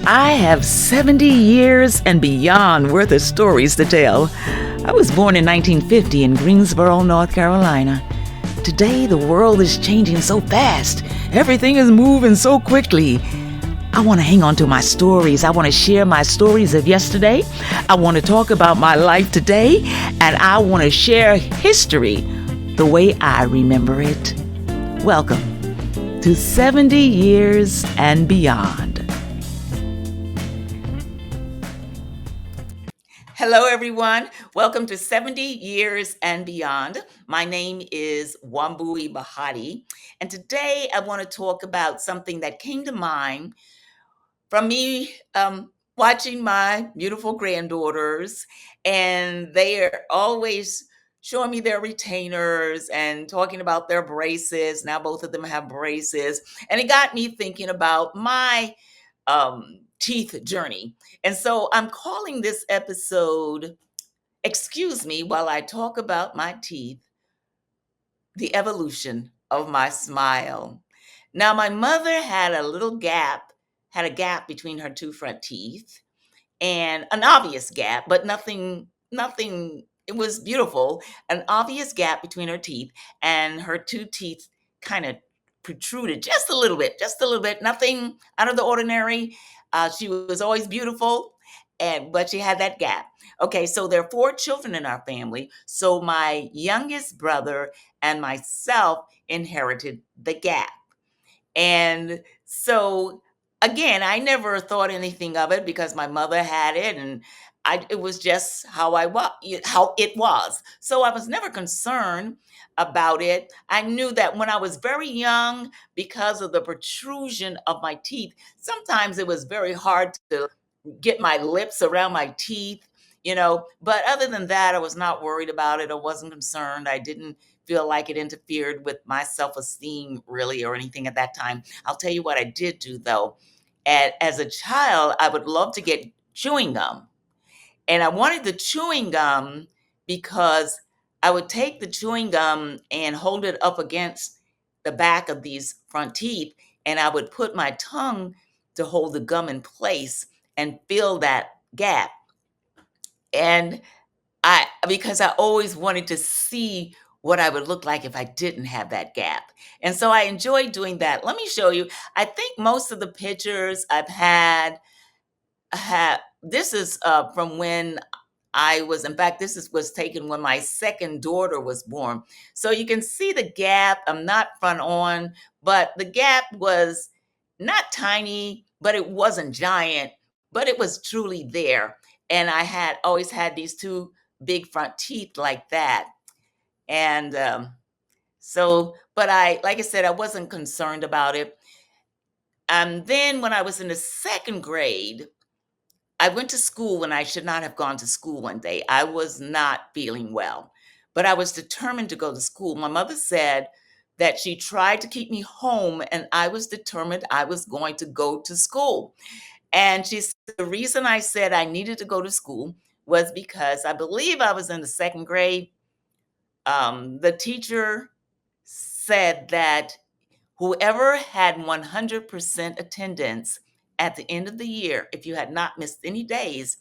I have 70 years and beyond worth of stories to tell. I was born in 1950 in Greensboro, North Carolina. Today, the world is changing so fast. Everything is moving so quickly. I want to hang on to my stories. I want to share my stories of yesterday. I want to talk about my life today. And I want to share history the way I remember it. Welcome to 70 Years and Beyond. Hello, everyone. Welcome to 70 Years and Beyond. My name is Wambui Bahati, and today I want to talk about something that came to mind from me watching my beautiful granddaughters, and they are always showing me their retainers and talking about their braces. Now both of them have braces, and it got me thinking about my teeth journey. And so I'm calling this episode, Excuse Me While I Talk About My Teeth, the Evolution of My Smile. Now, my mother had a gap between her two front teeth, and an obvious gap, but nothing, it was beautiful, an obvious gap between her teeth, and her two teeth kind of protruded just a little bit, nothing out of the ordinary. She was always beautiful, but she had that gap. Okay, so there are four children in our family. So my youngest brother and myself inherited the gap. And so again, I never thought anything of it because my mother had it, and it was just how it was. So I was never concerned about it. I knew that when I was very young, because of the protrusion of my teeth, sometimes it was very hard to get my lips around my teeth. But other than that, I was not worried about it. I wasn't concerned. I didn't feel like it interfered with my self-esteem really or anything at that time. I'll tell you what I did do though. As a child, I would love to get chewing gum. And I wanted the chewing gum because I would take the chewing gum and hold it up against the back of these front teeth, and I would put my tongue to hold the gum in place and fill that gap. And because I always wanted to see what I would look like if I didn't have that gap. And so I enjoyed doing that. Let me show you. I think most of the pictures I've had this is from when in fact, was taken when my second daughter was born. So you can see the gap. I'm not front on, but the gap was not tiny, but it wasn't giant, but it was truly there. And I had always had these two big front teeth like that. And but like I said, I wasn't concerned about it. And then when I was in the second grade, I went to school when I should not have gone to school one day. I was not feeling well, but I was determined to go to school. My mother said that she tried to keep me home, and I was determined I was going to go to school. And she said the reason I said I needed to go to school was because I believe I was in the second grade. The teacher said that whoever had 100% attendance at the end of the year, if you had not missed any days,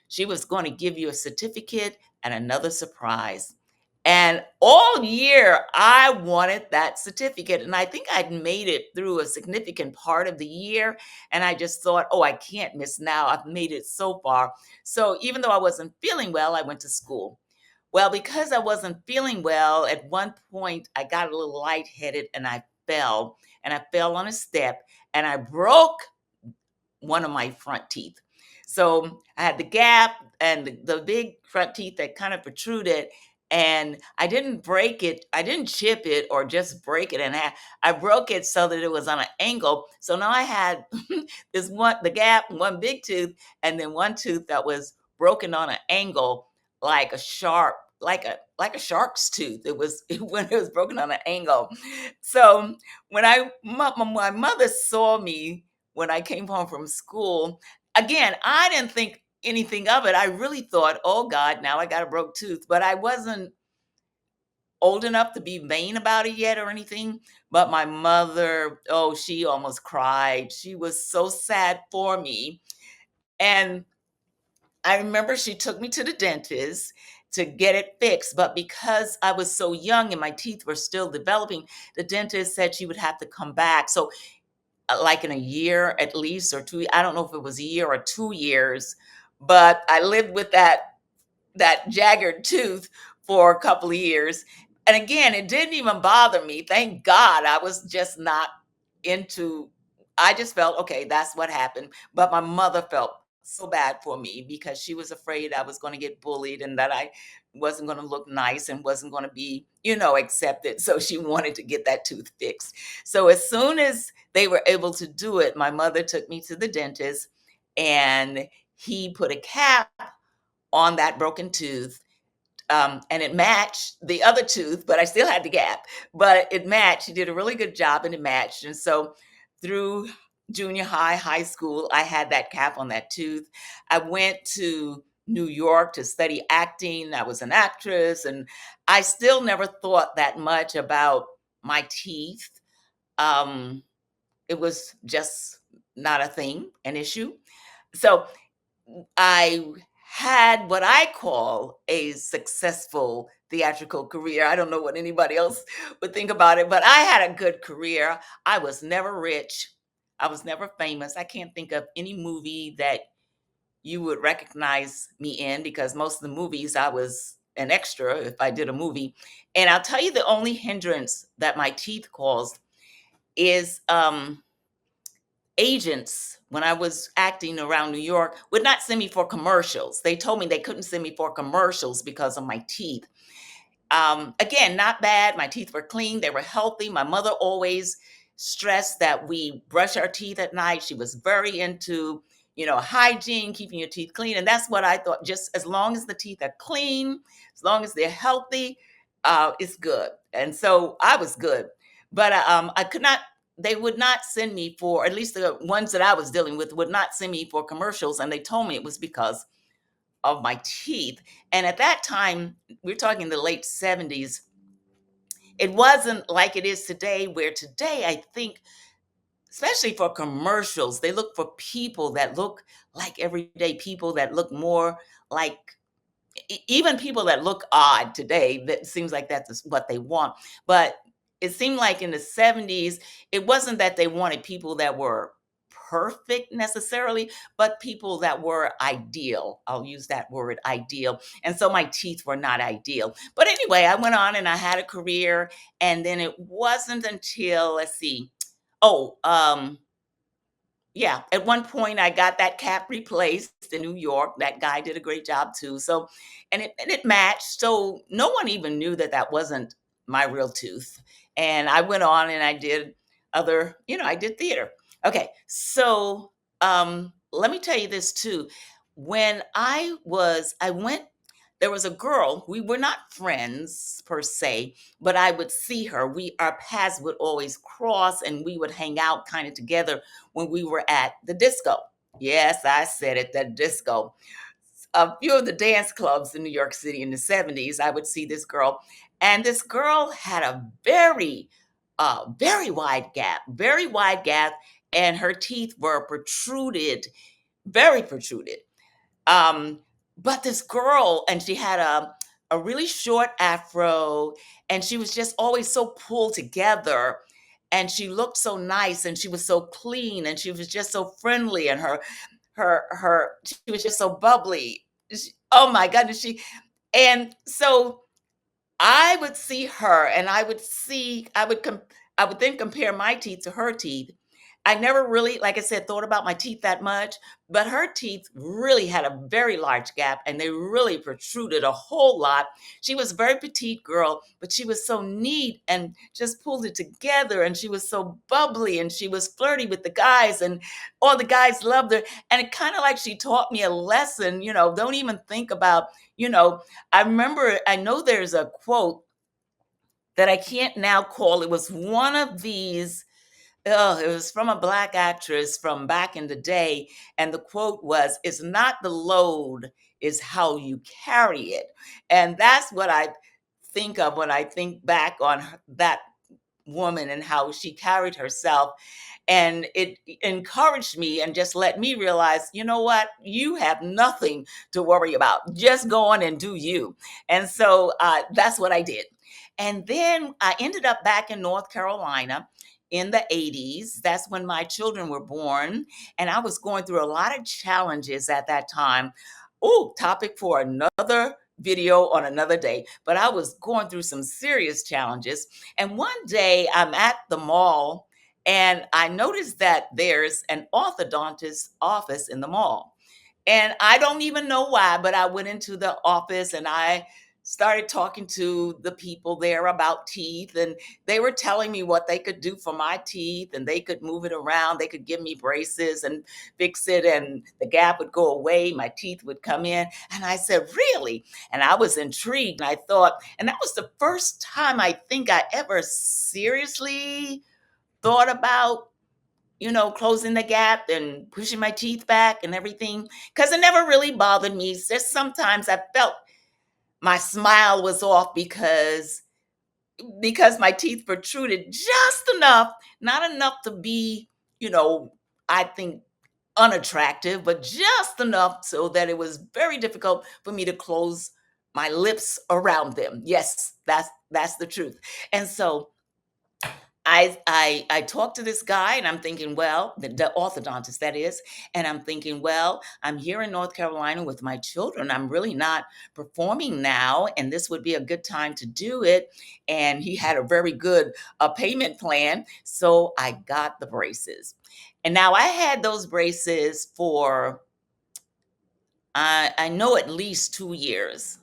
she was going to give you a certificate and another surprise. And all year, I wanted that certificate. And I think I'd made it through a significant part of the year. And I just thought, oh, I can't miss now. I've made it so far. So even though I wasn't feeling well, I went to school. Well, because I wasn't feeling well, at one point I got a little lightheaded and I fell on a step and I broke one of my front teeth. So I had the gap and the big front teeth that kind of protruded. And I didn't break it. I didn't chip it or just break it. And I broke it so that it was on an angle. So now I had the gap, one big tooth, and then one tooth that was broken on an angle, like a sharp, like a shark's tooth. When it was broken on an angle. So when my mother saw me when I came home from school, again, I didn't think anything of it. I really thought, oh God, now I got a broke tooth. But I wasn't old enough to be vain about it yet or anything, but my mother, oh, she almost cried. She was so sad for me. And I remember she took me to the dentist to get it fixed, but because I was so young and my teeth were still developing, the dentist said she would have to come back. So, like in a year at least, or two, I don't know if it was a year or 2 years, but I lived with that jagged tooth for a couple of years. And again, it didn't even bother me. Thank God. I was just not into, I just felt, okay, that's what happened. But my mother felt so bad for me because she was afraid I was going to get bullied and that I wasn't going to look nice and wasn't going to be, accepted. So she wanted to get that tooth fixed. So as soon as they were able to do it, my mother took me to the dentist and he put a cap on that broken tooth, and it matched the other tooth, but I still had the gap. But it matched. She did a really good job, and it matched. And so, through junior high, high school, I had that cap on that tooth. I went to New York to study acting. I was an actress, and I still never thought that much about my teeth. Um, it was just not a thing, an issue. So I had what I call a successful theatrical career. I don't know what anybody else would think about it, but I had a good career. I was never rich. I was never famous. I can't think of any movie that you would recognize me in because most of the movies I was an extra if I did a movie. And I'll tell you the only hindrance that my teeth caused is agents, when I was acting around New York, would not send me for commercials. They told me they couldn't send me for commercials because of my teeth. Again, not bad. My teeth were clean, they were healthy. My mother always stressed that we brush our teeth at night. She was very into, hygiene, keeping your teeth clean. And that's what I thought. Just as long as the teeth are clean, as long as they're healthy, it's good. And so I was good. But I could not, they would not send me for, at least the ones that I was dealing with, would not send me for commercials. And they told me it was because of my teeth. And at that time, we're talking the late 70s, it wasn't like it is today, where today I think, especially for commercials, they look for people that look like everyday people, that look more like, even people that look odd today, that seems like that's what they want. But it seemed like in the 70s, it wasn't that they wanted people that were perfect necessarily, but people that were ideal. I'll use that word, ideal. And so my teeth were not ideal. But anyway, I went on and I had a career. And then it wasn't until, let's see, oh, yeah, at one point I got that cap replaced in New York. That guy did a great job too. So, and it matched. So no one even knew that that wasn't my real tooth. And I went on and I did other, I did theater. Okay, so let me tell you this too. When I went. There was a girl. We were not friends per se, but I would see her. Our paths would always cross, and we would hang out kind of together when we were at the disco. Yes, I said it, the disco. A few of the dance clubs in New York City in the 70s, I would see this girl. And this girl had a very wide gap, and her teeth were protruded, very protruded. Um, but this girl, and she had a really short afro, and she was just always so pulled together. And she looked so nice, and she was so clean, and she was just so friendly, and she was just so bubbly. Oh my goodness, and so I would see her and I would then compare my teeth to her teeth. I never really, like I said, thought about my teeth that much, but her teeth really had a very large gap and they really protruded a whole lot. She was a very petite girl, but she was so neat and just pulled it together, and she was so bubbly, and she was flirty with the guys, and all the guys loved her. And it kind of like she taught me a lesson, don't even think about, you know, I know there's a quote that I can't now call. It was one of these, oh, it was from a Black actress from back in the day. And the quote was, "It's not the load, it's how you carry it." And that's what I think of when I think back on that woman and how she carried herself, and it encouraged me and just let me realize, you know what, you have nothing to worry about, just go on and do you. And so that's what I did. And then I ended up back in North Carolina in the 80s. That's when my children were born, and I was going through a lot of challenges at that time. Oh, topic for another video on another day, but I was going through some serious challenges. And one day I'm at the mall, and I noticed that there's an orthodontist office in the mall. And I don't even know why, but I went into the office and I started talking to the people there about teeth. And they were telling me what they could do for my teeth, and they could move it around. They could give me braces and fix it, and the gap would go away. My teeth would come in. And I said, really? And I was intrigued. And I thought, and that was the first time I think I ever seriously thought about, closing the gap and pushing my teeth back and everything, because it never really bothered me. It's just sometimes I felt my smile was off because my teeth protruded just enough, not enough to be, you know, I think unattractive, but just enough so that it was very difficult for me to close my lips around them. Yes, that's the truth. And so I talked to this guy, and I'm thinking, well, the orthodontist that is, and I'm thinking, well, I'm here in North Carolina with my children. I'm really not performing now, and this would be a good time to do it. And he had a very good payment plan, so I got the braces. And now I had those braces for I know at least 2 years.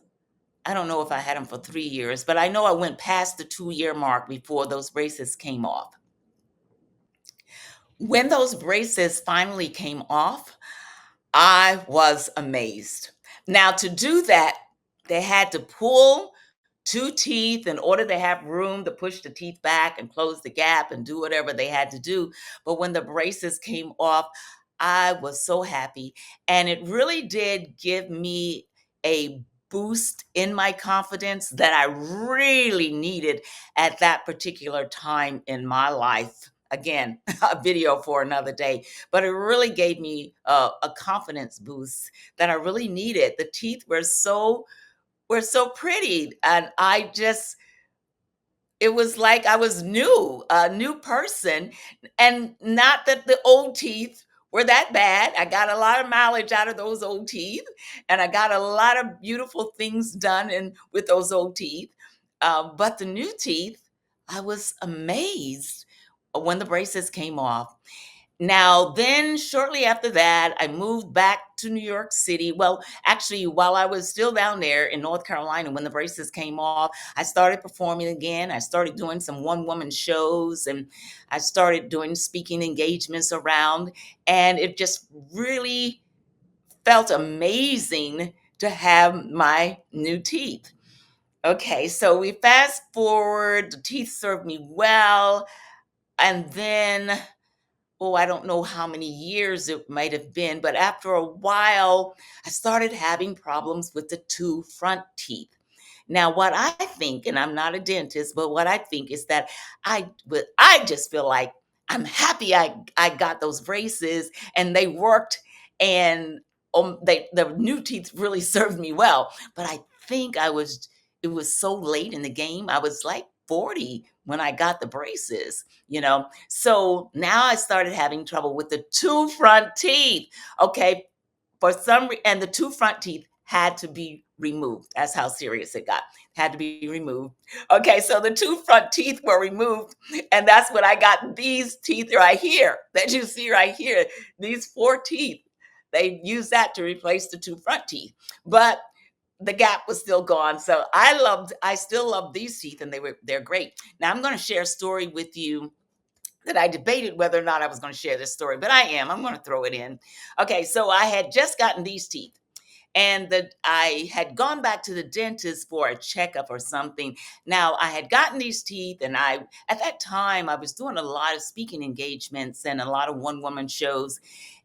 I don't know if I had them for 3 years, but I know I went past the 2-year mark before those braces came off. When those braces finally came off, I was amazed. Now, to do that, they had to pull 2 teeth in order to have room to push the teeth back and close the gap and do whatever they had to do. But when the braces came off, I was so happy. And it really did give me a boost in my confidence that I really needed at that particular time in my life. Again, a video for another day, but it really gave me a confidence boost that I really needed. The teeth were so pretty, and I just it was like I was new, a new person. And not that the old teeth were that bad. I got a lot of mileage out of those old teeth, and I got a lot of beautiful things done with those old teeth. But the new teeth, I was amazed when the braces came off. Now, then shortly after that, I moved back to New York City. Well, actually, while I was still down there in North Carolina, when the braces came off, I started performing again. I started doing some one woman shows, and I started doing speaking engagements around. And it just really felt amazing to have my new teeth. Okay, so we fast forward, the teeth served me well. And then I don't know how many years it might have been, but after a while, I started having problems with the 2 front teeth. Now, what I think, and I'm not a dentist, but what I think is that I just feel like I'm happy I got those braces and they worked, and the new teeth really served me well. But I think it was so late in the game. I was like 40 when I got the braces. So now I started having trouble with the 2 front teeth. Okay, and the 2 front teeth had to be removed. That's how serious it got. Had to be removed. Okay, so the 2 front teeth were removed, and that's when I got these teeth right here that you see right here. These 4 teeth. They used that to replace the 2 front teeth. But the gap was still gone. So I still love these teeth, and they're great. Now I'm going to share a story with you that I debated whether or not I was going to share this story, but I'm going to throw it in. Okay, so I had just gotten these teeth, and I had gone back to the dentist for a checkup or something. Now I had gotten these teeth, and at that time I was doing a lot of speaking engagements and a lot of one woman shows.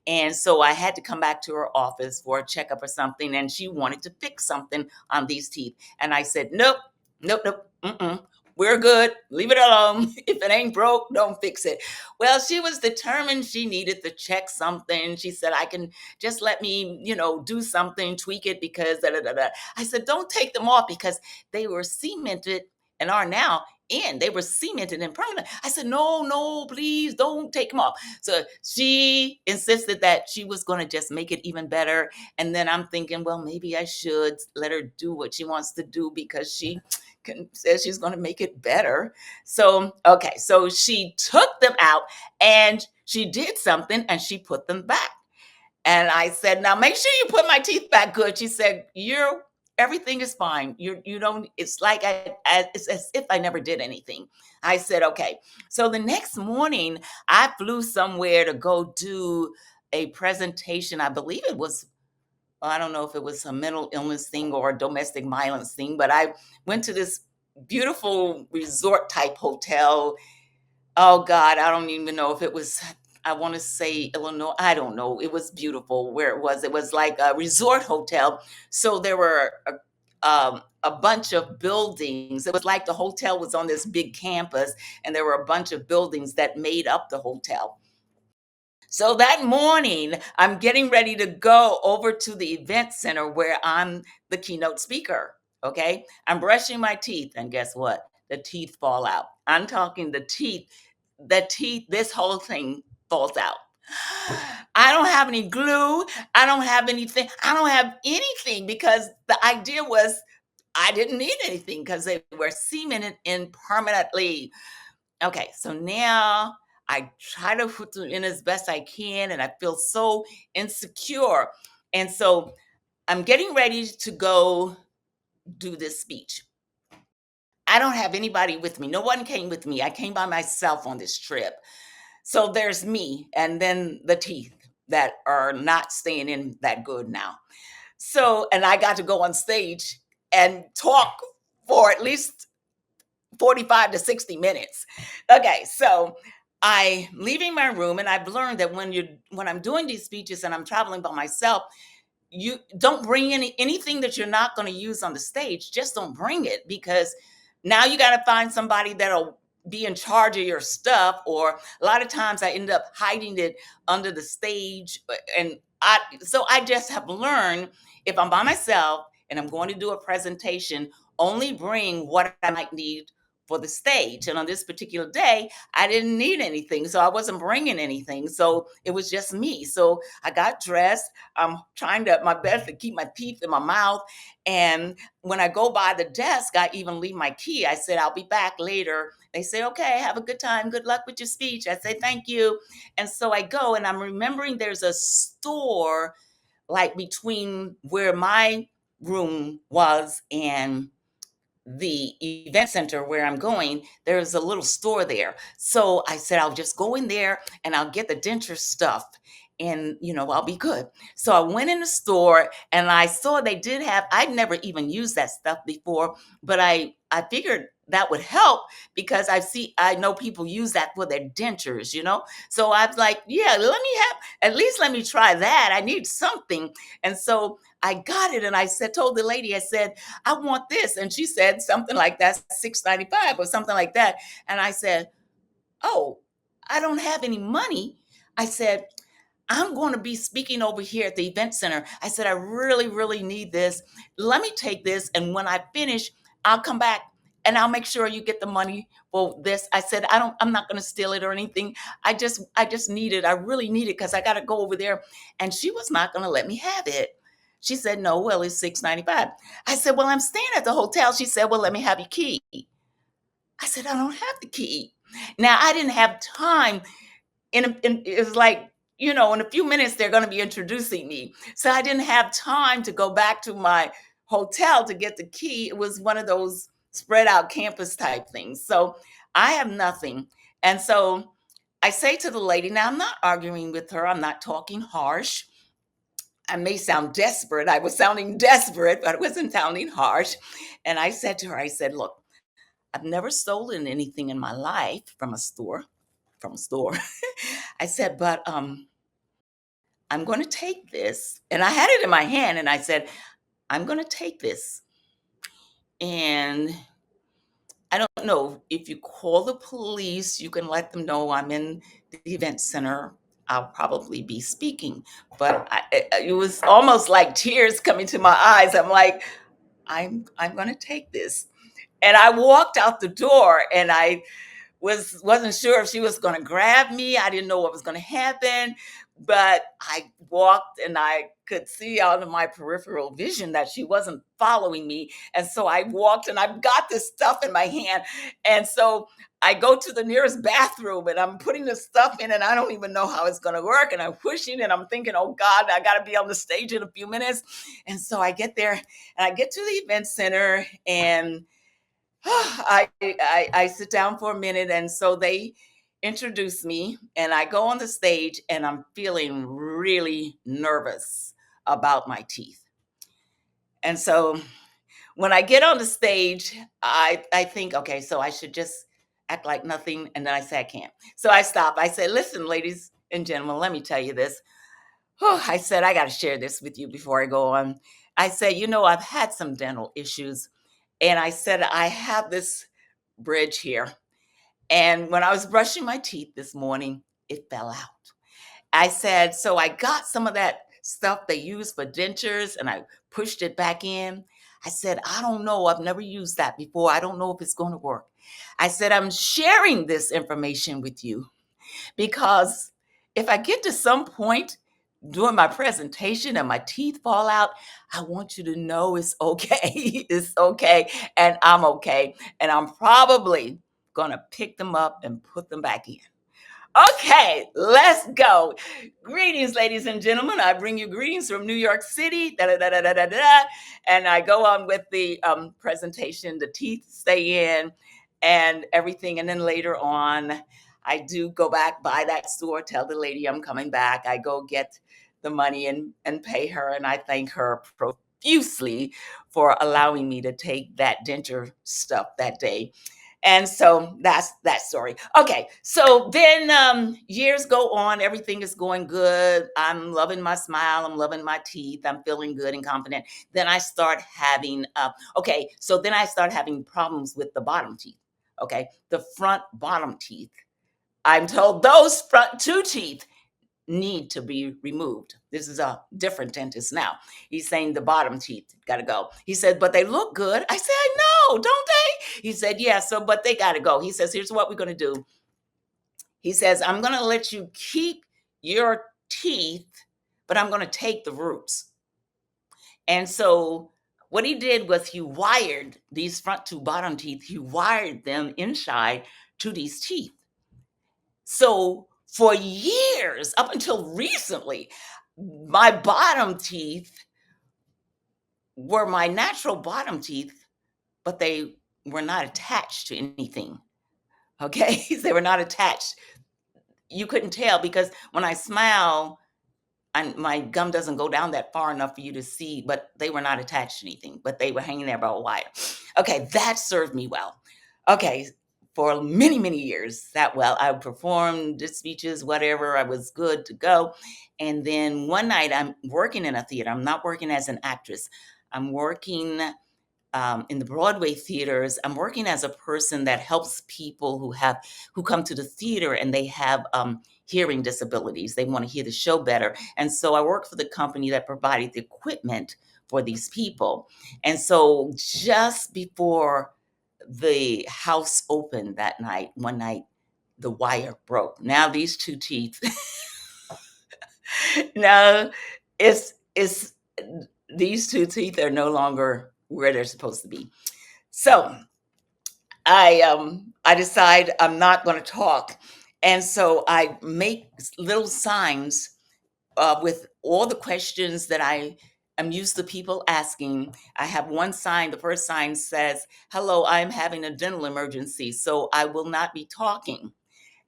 And so I had to come back to her office for a checkup or something, and she wanted to fix something on these teeth. And I said, nope, Nope, nope. Mm-mm. We're good. Leave it alone. If it ain't broke, don't fix it. Well, she was determined she needed to check something. She said, I can just let me, do something, tweak it because da da da da. I said, don't take them off because they were cemented and are now in. They were cemented and permanent. I said, no, no, please don't take them off. So she insisted that she was going to just make it even better. And then I'm thinking, well, maybe I should let her do what she wants to do because she says she's going to make it better. So, okay, so she took them out and she did something and she put them back. And I said, now make sure you put my teeth back good. She said, you're everything is fine. You don't, it's like it's as if I never did anything. I said, okay. So the next morning, I flew somewhere to go do a presentation. I believe it was, I don't know if it was a mental illness thing or a domestic violence thing, but I went to this beautiful resort type hotel. Oh God, I don't even know if it was, I want to say Illinois. I don't know. It was beautiful where it was. It was like a resort hotel. So there were a bunch of buildings. It was like the hotel was on this big campus, and there were a bunch of buildings that made up the hotel. So that morning, I'm getting ready to go over to the event center where I'm the keynote speaker. Okay. I'm brushing my teeth, and guess what? The teeth fall out. I'm talking the teeth, this whole thing falls out. I don't have any glue. I don't have anything. I don't have anything because the idea was I didn't need anything because they were cemented in permanently. Okay, so now I try to put them in as best I can, and I feel so insecure. And so I'm getting ready to go do this speech. I don't have anybody with me. No one came with me. I came by myself on this trip. So there's me, and then the teeth that are not staying in that good now. So, and I got to go on stage and talk for at least 45 to 60 minutes. Okay, so I'm leaving my room, and I've learned that when I'm doing these speeches and I'm traveling by myself, you don't bring anything that you're not going to use on the stage. Just don't bring it, because now you got to find somebody that'll be in charge of your stuff. Or a lot of times I end up hiding it under the stage. And I just have learned, if I'm by myself and I'm going to do a presentation, only bring what I might need for the stage. And on this particular day, I didn't need anything, so I wasn't bringing anything, so it was just me. So I got dressed. I'm trying to my best to keep my teeth in my mouth. And when I go by the desk, I even leave my key. I said, I'll be back later. They say, okay, have a good time. Good luck with your speech. I say, thank you. And so I go, and I'm remembering there's a store like between where my room was and the event center where I'm going. There's a little store there. So I said, I'll just go in there and I'll get the denture stuff, and I'll be good. So I went in the store and I saw they did have, I'd never even used that stuff before, but I figured that would help because I know people use that for their dentures. So I was like, yeah, at least let me try that. I need something. And so I got it, and I told the lady, I said, I want this. And she said something like that, $6.95 or something like that. And I said, oh, I don't have any money. I said, I'm going to be speaking over here at the event center. I said, I really, really need this. Let me take this. And when I finish, I'll come back and I'll make sure you get the money for this. I said, I'm not going to steal it or anything. I just need it. I really need it because I got to go over there. And she was not going to let me have it. She said, no, well, it's $6.95. I said, well, I'm staying at the hotel. She said, well, let me have your key. I said, I don't have the key. Now, I didn't have time. It was like, in a few minutes, they're going to be introducing me. So I didn't have time to go back to my hotel to get the key. It was one of those spread out campus type things. So I have nothing. And so I say to the lady, now I'm not arguing with her. I'm not talking harsh. I may sound desperate. I was sounding desperate, but I wasn't sounding harsh. And I said to her, I said, look, I've never stolen anything in my life from a store, I said, but I'm going to take this. And I had it in my hand, and I said, I'm going to take this. And I don't know if you call the police, you can let them know I'm in the event center. I'll probably be speaking, but it was almost like tears coming to my eyes. I'm like, I'm going to take this. And I walked out the door, and I wasn't sure if she was going to grab me. I didn't know what was going to happen, but I walked, and I could see out of my peripheral vision that she wasn't following me. And so I walked, and I've got this stuff in my hand. And so I go to the nearest bathroom, and I'm putting the stuff in, and I don't even know how it's going to work. And I'm pushing, and I'm thinking, oh God, I got to be on the stage in a few minutes. And so I get there, and I get to the event center, and I sit down for a minute, and so they introduce me, and I go on the stage, and I'm feeling really nervous about my teeth. And so when I get on the stage, I think, okay, so I should just act like nothing, and then I say I can't. So I stop. I say, listen, ladies and gentlemen, let me tell you this. I said I got to share this with you before I go on. I said, I've had some dental issues, and I said I have this bridge here. And when I was brushing my teeth this morning, it fell out. I said, so I got some of that stuff they use for dentures, and I pushed it back in. I said, I don't know. I've never used that before. I don't know if it's going to work. I said, I'm sharing this information with you because if I get to some point during my presentation and my teeth fall out, I want you to know it's okay. It's okay. And I'm okay. And I'm probably going to pick them up and put them back in. Okay, let's go. Greetings, ladies and gentlemen. I bring you greetings from New York City. Da, da, da, da, da, da, da. And I go on with the presentation. The teeth stay in and everything. And then later on, I do go back by that store, tell the lady I'm coming back. I go get the money and pay her. And I thank her profusely for allowing me to take that denture stuff that day. And so that's that story. Okay, so then years go on, everything is going good. I'm loving my smile, I'm loving my teeth, I'm feeling good and confident. Then I start having then I start having problems with the bottom teeth. Okay, the front bottom teeth. I'm told those front two teeth need to be removed. This is a different dentist now. He's saying the bottom teeth got to go. He said, but they look good. I said, I know, don't they? He said, yeah, so, but they got to go. He says, here's what we're going to do. He says, I'm going to let you keep your teeth, but I'm going to take the roots. And so what he did was he wired these front two bottom teeth, he wired them inside to these teeth. So for years, up until recently, my bottom teeth were my natural bottom teeth, but they were not attached to anything. Okay, they were not attached. You couldn't tell because when I smile, my gum doesn't go down that far enough for you to see, but they were not attached to anything, but they were hanging there by a wire. Okay, that served me well. Okay, for many, many years, that well, I performed speeches, whatever, I was good to go. And then one night I'm working in a theater. I'm not working as an actress. I'm working in the Broadway theaters. I'm working as a person that helps people who come to the theater and they have hearing disabilities. They want to hear the show better. And so I work for the company that provided the equipment for these people. And so just before the house opened that night, one night, the wire broke. Now these two teeth, now it's these two teeth are no longer where they're supposed to be. So I decide I'm not going to talk, and so I make little signs with all the questions that I am used to people asking. I have one sign. The first sign says, "Hello, I'm having a dental emergency, so I will not be talking."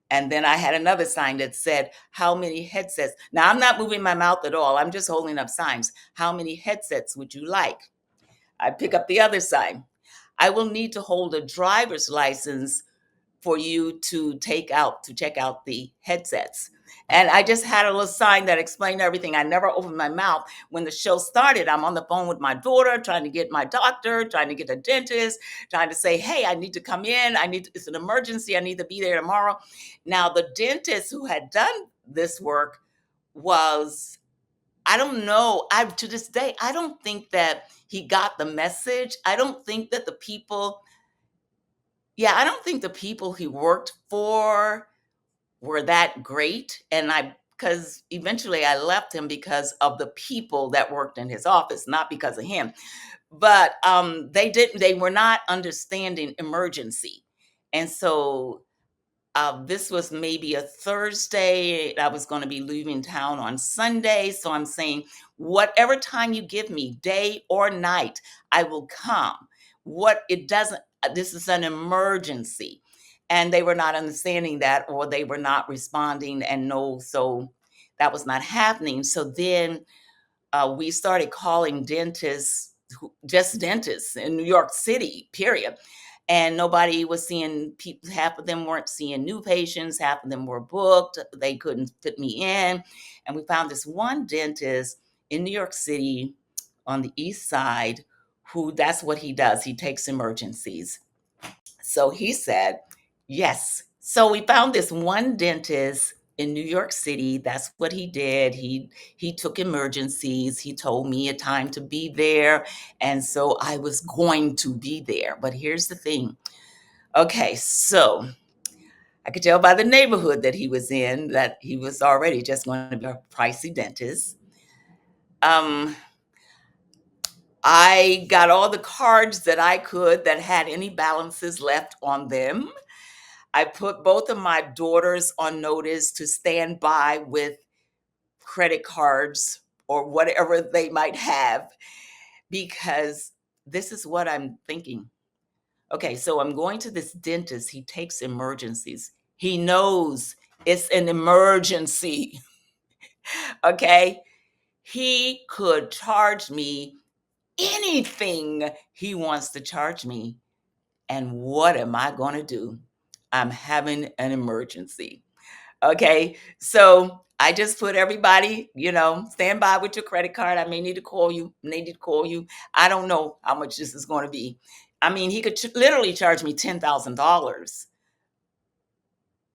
And then I had another sign that said, "How many headsets?" Now I'm not moving my mouth at all. I'm just holding up signs. "How many headsets would you like?" I pick up the other sign. "I will need to hold a driver's license for you to check out the headsets. And I just had a little sign that explained everything. I never opened my mouth. When the show started, I'm on the phone with my daughter, trying to get my doctor, trying to get a dentist, trying to say, hey, I need to come in. It's an emergency. I need to be there tomorrow. Now, the dentist who had done this work was, I don't know, to this day, I don't think that he got the message. I don't think that I don't think the people he worked for were that great. And because eventually I left him because of the people that worked in his office, not because of him. But they were not understanding emergency. And so this was maybe a Thursday. I was going to be leaving town on Sunday. So I'm saying, whatever time you give me, day or night, I will come. This is an emergency. And they were not understanding that, or they were not responding. And no, so that was not happening. So then we started calling dentists, just dentists in New York City, period. And nobody was seeing people. Half of them weren't seeing new patients. Half of them were booked. They couldn't fit me in. And we found this one dentist in New York City on the East Side who, that's what he does. He takes emergencies. So he said, yes. So we found this one dentist in New York City. That's what he did. He took emergencies. He told me a time to be there. And so I was going to be there. But here's the thing. Okay, so I could tell by the neighborhood that he was in that he was already just going to be a pricey dentist. Um, I got all the cards that I could that had any balances left on them. I put both of my daughters on notice to stand by with credit cards or whatever they might have, because this is what I'm thinking. Okay, so I'm going to this dentist. He takes emergencies. He knows it's an emergency. Okay, he could charge me anything he wants to charge me. And what am I going to do? I'm having an emergency. Okay. So I just put everybody, stand by with your credit card. I may need to call you, I don't know how much this is going to be. I mean, he could literally charge me $10,000,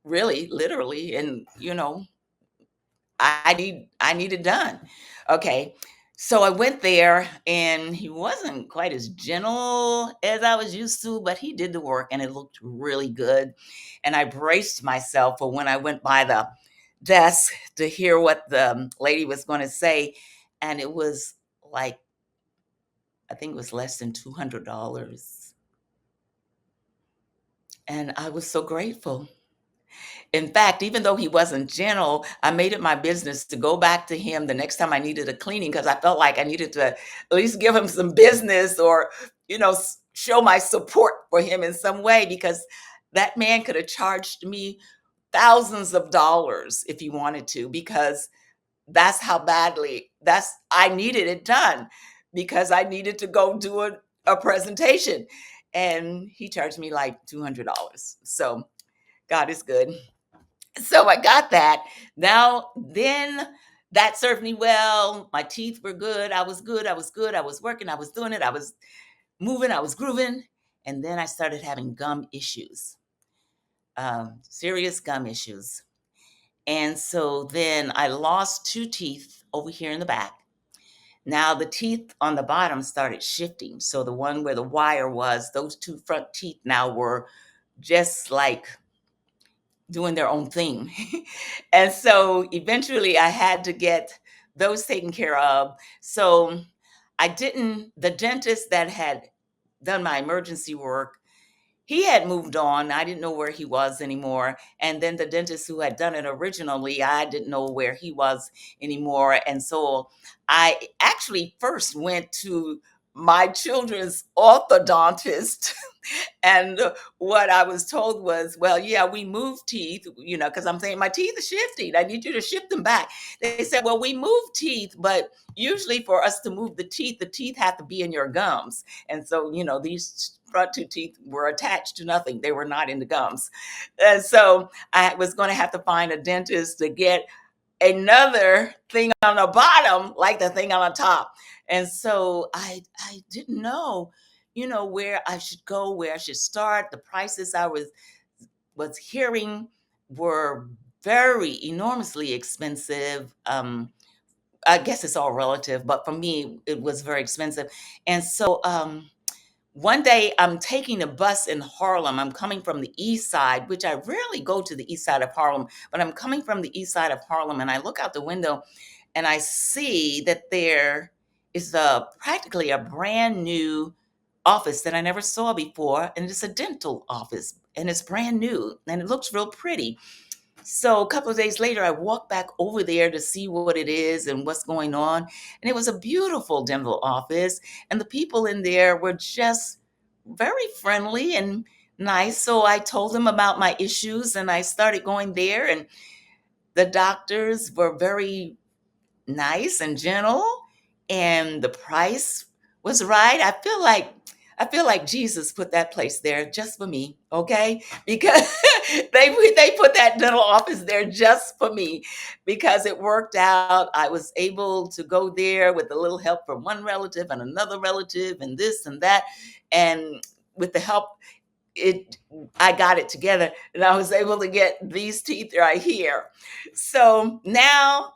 really, literally. And, I need it done. Okay. So I went there and he wasn't quite as gentle as I was used to, but he did the work and it looked really good. And I braced myself for when I went by the desk to hear what the lady was going to say. And it was like, I think it was less than $200. And I was so grateful. In fact, even though he wasn't gentle, I made it my business to go back to him the next time I needed a cleaning, because I felt like I needed to at least give him some business, or, show my support for him in some way, because that man could have charged me thousands of dollars if he wanted to, because that's how badly I needed it done, because I needed to go do a presentation. And he charged me like $200. So God is good. So I got that. Now, then that served me well. My teeth were good. I was good. I was good. I was working. I was doing it. I was moving. I was grooving. And then I started having gum issues, serious gum issues. And so then I lost 2 teeth over here in the back. Now the teeth on the bottom started shifting. So the one where the wire was, those 2 front teeth now were just like doing their own thing. And so eventually I had to get those taken care of. So the dentist that had done my emergency work, he had moved on. I didn't know where he was anymore. And then the dentist who had done it originally, I didn't know where he was anymore. And so I actually first went to my children's orthodontist. And what I was told was, well, yeah, we move teeth, because I'm saying my teeth are shifting. I need you to shift them back. They said, well, we move teeth, but usually for us to move the teeth have to be in your gums. And so, these front two teeth were attached to nothing. They were not in the gums. And so I was going to have to find a dentist to get another thing on the bottom like the thing on the top. And so I didn't know, where I should go, where I should start. The prices I was hearing were very enormously expensive. I guess it's all relative, but for me, it was very expensive. And so one day I'm taking a bus in Harlem. I'm coming from the east side, which I rarely go to the east side of Harlem, but I'm coming from the east side of Harlem, and I look out the window and I see that there is practically a brand new office that I never saw before, and it's a dental office, and it's brand new, and it looks real pretty. So a couple of days later, I walked back over there to see what it is and what's going on. And it was a beautiful dental office. And the people in there were just very friendly and nice. So I told them about my issues and I started going there. And the doctors were very nice and gentle, and the price was right. I feel like Jesus put that place there just for me, okay? Because they put that dental office there just for me because it worked out. I was able to go there with a little help from one relative and another relative and this and that, and with the help it I got it together and I was able to get these teeth right here. So now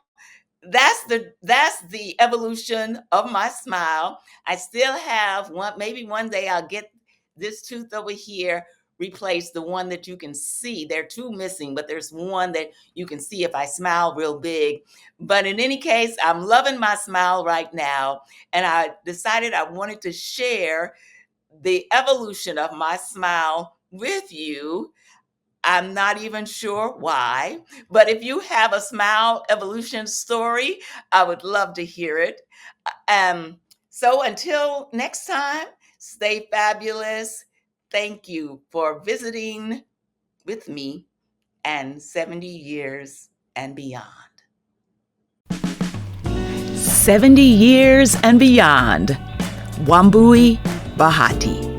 that's the evolution of my smile. I still have one. Maybe one day I'll get this tooth over here replaced, the one that you can see. There are two missing, but there's one that you can see if I smile real big. But in any case, I'm loving my smile right now, and I decided I wanted to share the evolution of my smile with you. I'm not even sure why, but if you have a smile evolution story, I would love to hear it. So until next time, stay fabulous. Thank you for visiting with me and 70 years and beyond. 70 years and beyond. Wambui Bahati.